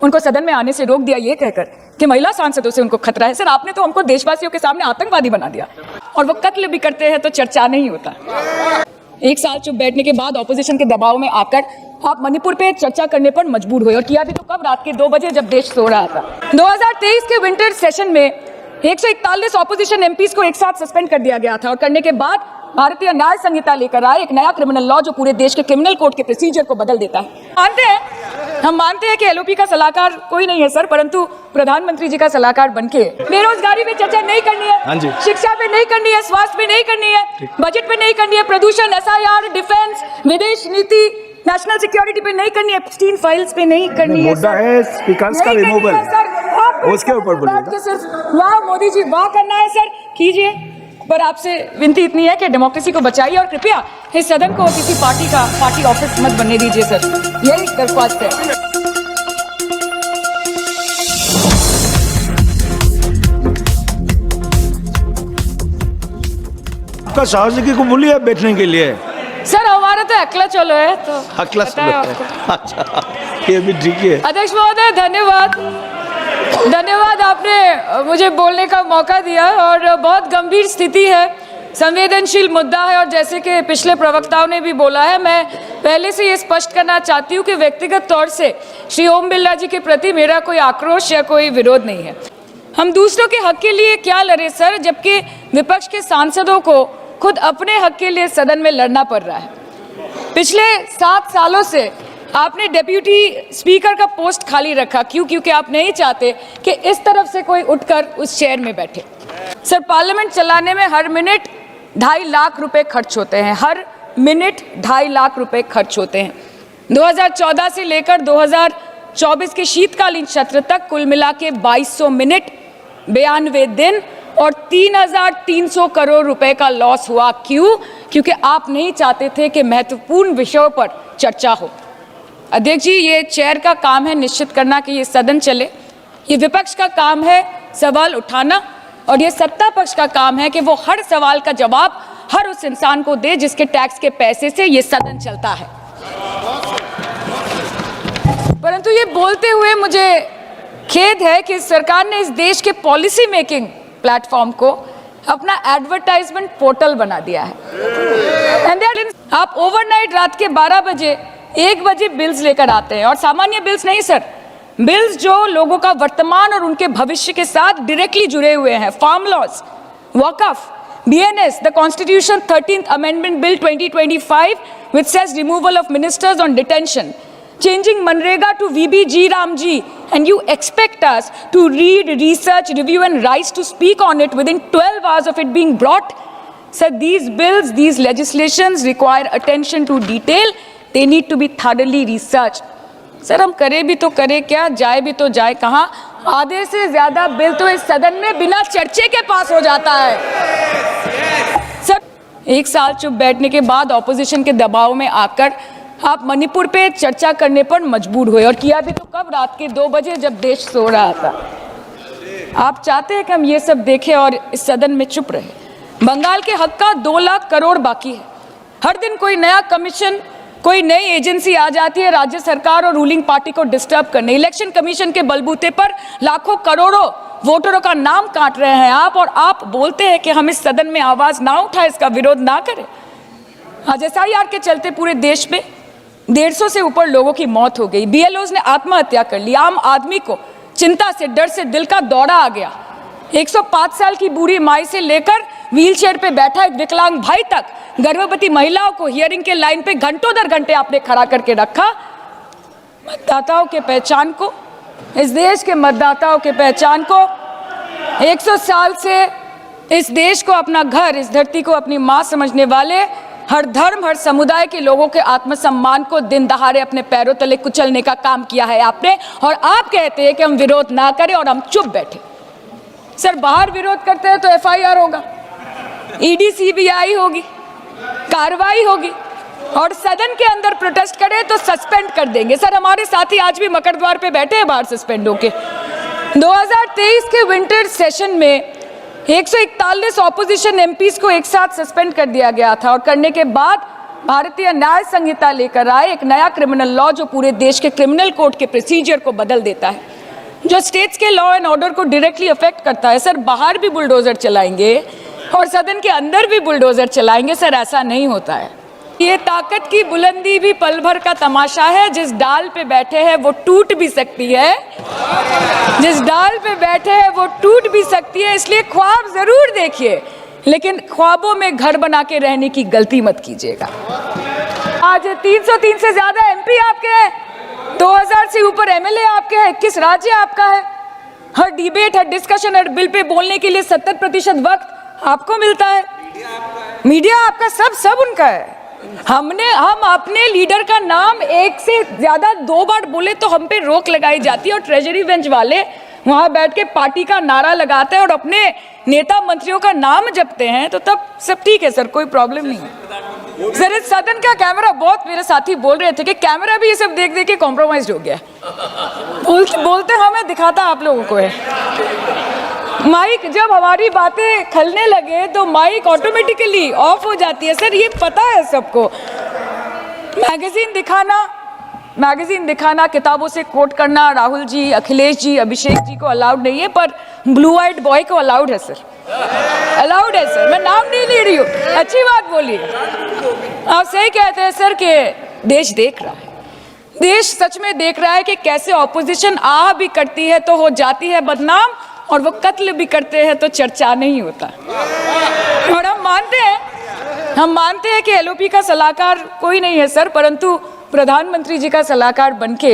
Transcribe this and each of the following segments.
उनको सदन में आने से रोक दिया ये कहकर कि महिला सांसदों से उनको खतरा है। सर, आपने तो हमको देशवासियों के सामने आतंकवादी बना दिया, और वो कत्ल भी करते हैं तो चर्चा नहीं होता। एक साल चुप बैठने के बाद ऑपोजिशन के दबाव में आकर आप मणिपुर पे चर्चा करने पर मजबूर हुए, और किया भी तो कब? रात के 2 बजे, जब देश सो रहा था। 2023 के विंटर सेशन में 141 ऑपोजिशन एमपीज को एक साथ सस्पेंड कर दिया गया था, और करने के बाद भारतीय न्याय संहिता लेकर आए एक नया क्रिमिनल लॉ जो पूरे देश के क्रिमिनल कोड के प्रोसीजर को बदल देता है। हम मानते हैं कि एलओपी का सलाहकार कोई नहीं है सर, परंतु प्रधानमंत्री जी का सलाहकार बनके बेरोजगारी पे चर्चा नहीं करनी है, शिक्षा पे नहीं करनी है, स्वास्थ्य पे नहीं करनी है, बजट पे नहीं करनी है, प्रदूषण, एसआईआर, डिफेंस, विदेश नीति, नेशनल सिक्योरिटी पे नहीं करनी है, एप्स्टीन फाइल्स पे नहीं करनी है। मुद्दा है स्पीकर्स का रिमूवल, उसके ऊपर बोलिए। सिर्फ वाह मोदी जी वाह करना है सर, कीजिए, पर आपसे विनती इतनी है कि डेमोक्रेसी को बचाइए और कृपया इस सदन को किसी पार्टी ऑफिस मत बनने दीजिए सर, यही दरख्वास्त है। आपका साहस को बोलिए बैठने के लिए। सर, हमारा तो अकला चलो है, तो अकला चलो है। अच्छा, ये भी ठीक है। अध्यक्ष महोदय, धन्यवाद, आपने मुझे बोलने का मौका दिया, और बहुत गंभीर स्थिति है, संवेदनशील मुद्दा है, और जैसे कि पिछले प्रवक्ताओं ने भी बोला है, मैं पहले से ये स्पष्ट करना चाहती हूँ कि व्यक्तिगत तौर से श्री ओम बिरला जी के प्रति मेरा कोई आक्रोश या कोई विरोध नहीं है। हम दूसरों के हक के लिए क्या लड़े सर, जबकि विपक्ष के सांसदों को खुद अपने हक के लिए सदन में लड़ना पड़ रहा है। पिछले 7 सालों से आपने डेप्यूटी स्पीकर का पोस्ट खाली रखा, क्यों? क्योंकि आप नहीं चाहते कि इस तरफ से कोई उठकर उस चेयर में बैठे। सर, पार्लियामेंट चलाने में हर मिनट 2.5 लाख रुपए खर्च होते हैं, हर मिनट 2.5 लाख रुपए खर्च होते हैं। 2014 से लेकर 2024 के शीतकालीन सत्र तक कुल मिला के 2200 मिनट, 92 दिन और 3,300 करोड़ रुपए का लॉस हुआ। क्यों? क्योंकि आप नहीं चाहते थे कि महत्वपूर्ण विषयों पर चर्चा हो। अध्यक्ष जी, ये चेयर का काम है निश्चित करना कि ये सदन चले, ये विपक्ष का काम है सवाल उठाना, और ये सत्ता पक्ष का काम है कि वो हर सवाल का जवाब हर उस इंसान को दे जिसके टैक्स के पैसे से ये सदन चलता है। परंतु ये बोलते हुए मुझे खेद है कि सरकार ने इस देश के पॉलिसी मेकिंग प्लेटफॉर्म को अपना एडवर्टाइजमेंट पोर्टल बना दिया है। आप ओवरनाइट रात के 12 बजे 1 बजे बिल्स लेकर आते हैं, और सामान्य बिल्स नहीं सर, बिल्स जो लोगों का वर्तमान और उनके भविष्य के साथ डायरेक्टली जुड़े हुए हैं। फार्म लॉज, वकफ, BNS, the Constitution 13th Amendment Bill 2025 which says removal of ministers on detention, changing Manrega to VBG Ramji, and you expect us to read, research, review and rise to speak on it within 12 hours of it being brought? Sir, these bills, these legislations require attention to detail. They need to be thoroughly researched. Sir, हम करें भी तो करें क्या, जाए भी तो जाए कहाँ? आधे से ज्यादा बिल तो इस सदन में बिना चर्चे के पास हो जाता है। सर, एक साल चुप बैठने के बाद ऑपोजिशन के दबाव में आकर आप मणिपुर पे चर्चा करने पर मजबूर हुए, और किया भी तो कब? रात के 2 बजे, जब देश सो रहा था। आप चाहते हैं कि हम ये सब देखें और इस सदन में चुप रहे। बंगाल के हक का 2 लाख करोड़ बाकी है। हर दिन कोई नया कमीशन, कोई नई एजेंसी आ जाती है राज्य सरकार और रूलिंग पार्टी को डिस्टर्ब करने। इलेक्शन कमीशन के बलबूते पर लाखों करोड़ों वोटरों का नाम काट रहे हैं आप, और आप बोलते हैं कि हम इस सदन में आवाज ना उठाए, इसका विरोध ना करें। आज SIR के चलते पूरे देश में 150 से ऊपर लोगों की मौत हो गई। BLOs ने आत्महत्या कर ली। आम आदमी को चिंता से, डर से दिल का दौरा आ गया। 105 साल की बूढ़ी माई से लेकर व्हीलचेयर पे बैठा एक विकलांग भाई तक, गर्भवती महिलाओं को हियरिंग के लाइन पे घंटों दर घंटे आपने खड़ा करके रखा। मतदाताओं के पहचान को, इस देश के मतदाताओं के पहचान को, 100 साल से इस देश को अपना घर, इस धरती को अपनी माँ समझने वाले हर धर्म, हर समुदाय के लोगों के आत्मसम्मान को दिन दहाड़े अपने पैरों तले कुचलने का काम किया है आपने, और आप कहते हैं कि हम विरोध ना करें और हम चुप बैठे। सर, बाहर विरोध करते हैं तो FIR होगा, ED CBI होगी, कार्रवाई होगी, और सदन के अंदर प्रोटेस्ट करें तो सस्पेंड कर देंगे। सर, हमारे साथी आज भी मकर द्वार पे बैठे हैं बाहर सस्पेंड होके। 2023 के विंटर सेशन में 141 ऑपोजिशन एमपीज को एक साथ सस्पेंड कर दिया गया था, और करने के बाद भारतीय न्याय संहिता लेकर आए, एक नया क्रिमिनल लॉ जो पूरे देश के क्रिमिनल कोड के प्रोसीजर को बदल देता है, जो स्टेट्स के लॉ एंड ऑर्डर को डायरेक्टली अफेक्ट करता है। सर, बाहर भी बुलडोजर चलाएंगे और सदन के अंदर भी बुलडोजर चलाएंगे। सर, ऐसा नहीं होता है। ये ताकत की बुलंदी भी पल भर का तमाशा है। जिस डाल पे बैठे हैं वो टूट भी सकती है, जिस डाल पे बैठे हैं वो टूट भी सकती है। इसलिए ख्वाब जरूर देखिए, लेकिन ख्वाबों में घर बना के रहने की गलती मत कीजिएगा। आज 303 से ज्यादा एमपी आपके हैं, 2000 से ऊपर एमएलए आपके हैं, 21 राज्य आपका है। हर डिबेट, हर डिस्कशन, हर बिल पे बोलने के लिए 70% वक्त आपको मिलता है। मीडिया आपका, सब उनका है। हम अपने लीडर का नाम एक से ज्यादा 2 बार बोले तो हम पे रोक लगाई जाती है, और ट्रेजरी बेंच वाले वहां बैठ के पार्टी का नारा लगाते हैं और अपने नेता मंत्रियों का नाम जपते हैं, तो तब सब ठीक है सर, कोई प्रॉब्लम नहीं है। सर, इस सदन का कैमरा, बहुत मेरे साथी बोल रहे थे कि कैमरा भी ये सब देख देख के कॉम्प्रोमाइज हो गया। बोलते हमें दिखाता आप लोगों को है। माइक जब हमारी बातें खलने लगे तो माइक ऑटोमेटिकली ऑफ हो जाती है। सर, ये पता है सबको। मैगजीन दिखाना, किताबों से कोट करना राहुल जी, अखिलेश जी, अभिषेक जी को अलाउड नहीं है, पर ब्लू आइड बॉय को अलाउड है सर, अलाउड है सर। मैं नाम नहीं ले रही हूँ, अच्छी बात बोलिए। आप सही कहते हैं सर कि देश देख रहा है, देश सच में देख रहा है कि कैसे ऑपोजिशन आ भी करती है तो हो जाती है बदनाम, और वो कत्ल भी करते हैं तो चर्चा नहीं होता। और हम मानते हैं कि एलओपी का सलाहकार कोई नहीं है सर, परंतु प्रधानमंत्री जी का सलाहकार बनके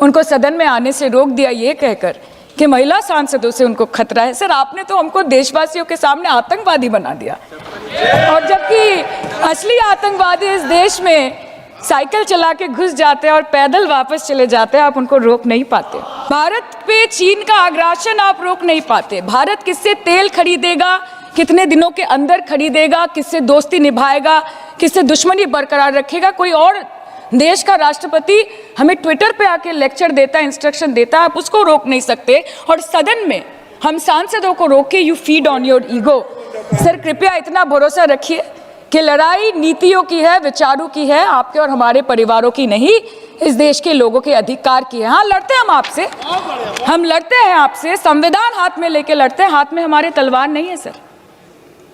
उनको सदन में आने से रोक दिया ये कहकर कि महिला सांसदों से उनको खतरा है। सर, आपने तो हमको देशवासियों के सामने आतंकवादी बना दिया, और जबकि असली आतंकवादी इस देश में साइकिल चला के घुस जाते हैं और पैदल वापस चले जाते हैं, आप उनको रोक नहीं पाते। भारत पे चीन का आग्रासन आप रोक नहीं पाते। भारत किससे तेल खरीदेगा, कितने दिनों के अंदर खरीदेगा, किससे दोस्ती निभाएगा, किससे दुश्मनी बरकरार रखेगा, कोई और देश का राष्ट्रपति हमें ट्विटर पे आके लेक्चर देता है, इंस्ट्रक्शन देता है, आप उसको रोक नहीं सकते। और सदन में हम सांसदों को रोक के you feed on your ego. Sir, कृपया इतना भरोसा रखिए कि लड़ाई नीतियों की है, विचारों की है, आपके और हमारे परिवारों की नहीं, इस देश के लोगों के अधिकार की है। हाँ, लड़ते हैं हम आपसे, हम लड़ते हैं आपसे, संविधान हाथ में लेके लड़ते हैं, हाथ में हमारे तलवार नहीं है सर।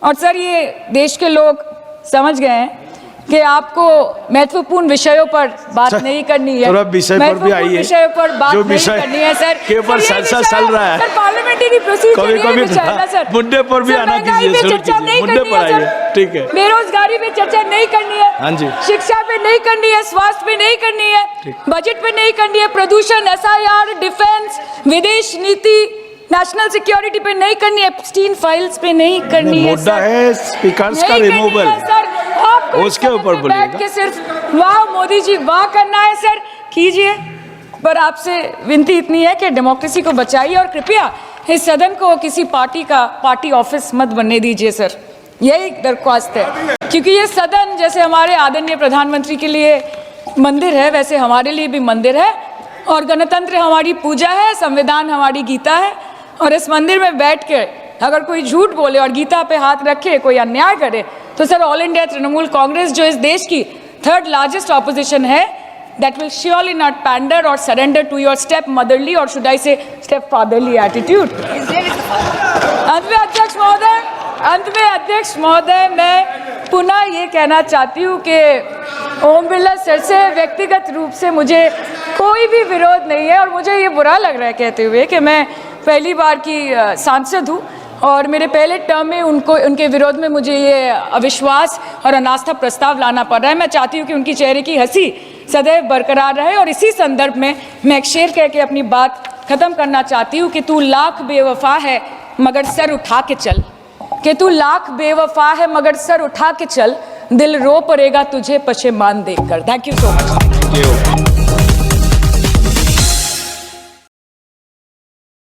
और सर, ये देश के लोग समझ गए हैं कि आपको महत्वपूर्ण विषयों पर बात नहीं करनी है, महत्वपूर्ण विषयों पर बात नहीं करनी है सर, के ऊपर चर्चा चल रहा है सर, पार्लियामेंट्री प्रोसीजर ये सर, मुद्दे पर भी आना कीजिए, चर्चा नहीं करनी है सर, ठीक है। बेरोजगारी पे चर्चा नहीं करनी है, हाँ जी, शिक्षा पे नहीं करनी है, स्वास्थ्य पे नहीं करनी है, बजट पे नहीं करनी है, प्रदूषण, SIR, डिफेंस, विदेश नीति, नेशनल सिक्योरिटी पे नहीं करनी है, एप्स्टीन फाइल्स पे नहीं करनी है। मुद्दा है स्पीकर्स का रिमूवल, उसके ऊपर बैठ के सिर्फ वाह मोदी जी वाह करना है सर, कीजिए। पर आपसे विनती इतनी है कि डेमोक्रेसी को बचाइए और कृपया इस सदन को किसी पार्टी ऑफिस मत बनने दीजिए सर, यही दरख्वास्त है। क्योंकि ये सदन जैसे हमारे आदरणीय प्रधानमंत्री के लिए मंदिर है, वैसे हमारे लिए भी मंदिर है, और गणतंत्र हमारी पूजा है, संविधान हमारी गीता है। और इस मंदिर में बैठ के अगर कोई झूठ बोले और गीता पे हाथ रखे, कोई अन्याय करे, तो sir all India Trinamool Congress जो इस देश की 3rd लार्जेस्ट ऑपोजिशन है, that will surely not pander or surrender to your step motherly or should I say step fatherly attitude। अंत में अध्यक्ष महोदय मैं पुनः ये कहना चाहती हूँ कि ओम बिरला सर से व्यक्तिगत रूप से मुझे कोई भी विरोध नहीं है, और मुझे ये बुरा लग रहा है कहते हुए कि मैं पहली बार की सांसद हूँ और मेरे पहले टर्म में उनके विरोध में मुझे ये अविश्वास और अनास्था प्रस्ताव लाना पड़ रहा है। मैं चाहती हूँ कि उनकी चेहरे की हंसी सदैव बरकरार रहे, और इसी संदर्भ में मैं एक शेर कह के अपनी बात खत्म करना चाहती हूँ कि तू लाख बेवफा है मगर सर उठा के चल, कि तू लाख बेवफा है मगर सर उठा के चल, दिल रो पड़ेगा तुझे पशेमान देखकर। Thank you so much.